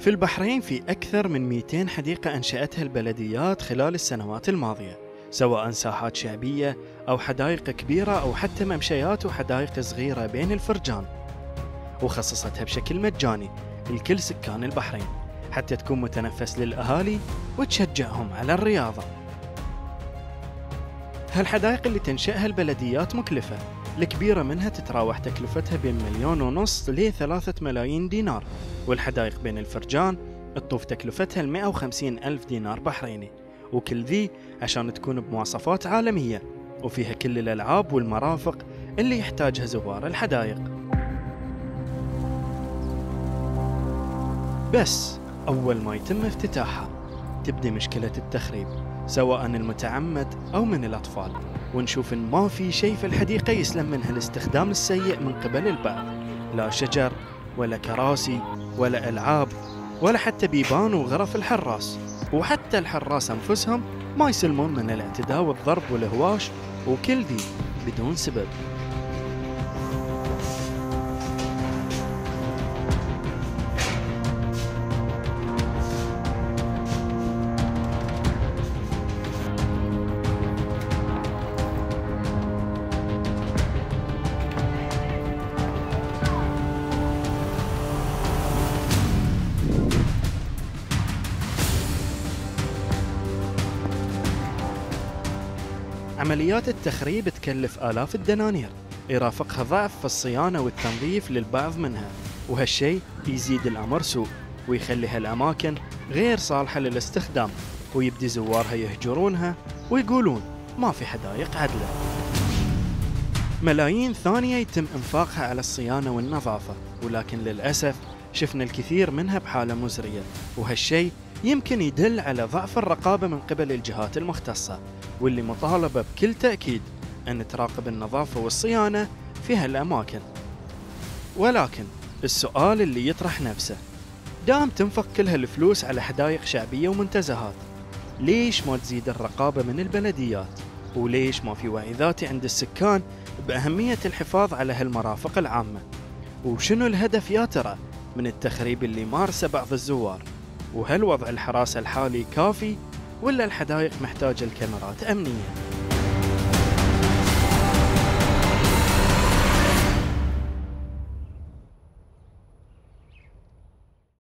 في البحرين في أكثر من 200 حديقة أنشأتها البلديات خلال السنوات الماضية، سواء ساحات شعبية أو حدائق كبيرة أو حتى ممشيات وحدائق صغيرة بين الفرجان، وخصصتها بشكل مجاني لكل سكان البحرين حتى تكون متنفس للأهالي وتشجعهم على الرياضة. هالحدائق اللي تنشأها البلديات مكلفة، الكبيرة منها تتراوح تكلفتها بين 1.5 مليون ل3 ملايين دينار، والحدائق بين الفرجان تطوف تكلفتها 150 ألف دينار بحريني، وكل ذي عشان تكون بمواصفات عالمية وفيها كل الألعاب والمرافق اللي يحتاجها زوار الحدائق. بس أول ما يتم افتتاحها تبدأ مشكلة التخريب، سواء المتعمد أو من الأطفال، ونشوف إن ما في شيء في الحديقة يسلم منها الاستخدام السيء من قبل البعض، لا شجر ولا كراسي ولا ألعاب ولا حتى بيبان وغرف الحراس، وحتى الحراس أنفسهم ما يسلمون من الاعتداء والضرب والهواش، وكل ذي بدون سبب. عمليات التخريب تكلف آلاف الدنانير، يرافقها ضعف في الصيانة والتنظيف للبعض منها، وهالشيء يزيد الأمر سوء ويخلي هالأماكن غير صالحة للاستخدام، ويبدي زوارها يهجرونها ويقولون ما في حدائق عدلة. ملايين ثانية يتم إنفاقها على الصيانة والنظافة، ولكن للأسف شفنا الكثير منها بحالة مزرية، وهالشيء يمكن يدل على ضعف الرقابة من قبل الجهات المختصة، واللي مطالبة بكل تأكيد أن تراقب النظافة والصيانة في هالأماكن. ولكن السؤال اللي يطرح نفسه، دام تنفق كل هالفلوس على حدائق شعبية ومنتزهات، ليش ما تزيد الرقابة من البلديات؟ وليش ما في وعي ذاتي عند السكان بأهمية الحفاظ على هالمرافق العامة؟ وشنو الهدف يا ترى من التخريب اللي مارسه بعض الزوار؟ وهل وضع الحراسة الحالي كافي ولا الحدائق محتاجة لكاميرات أمنية؟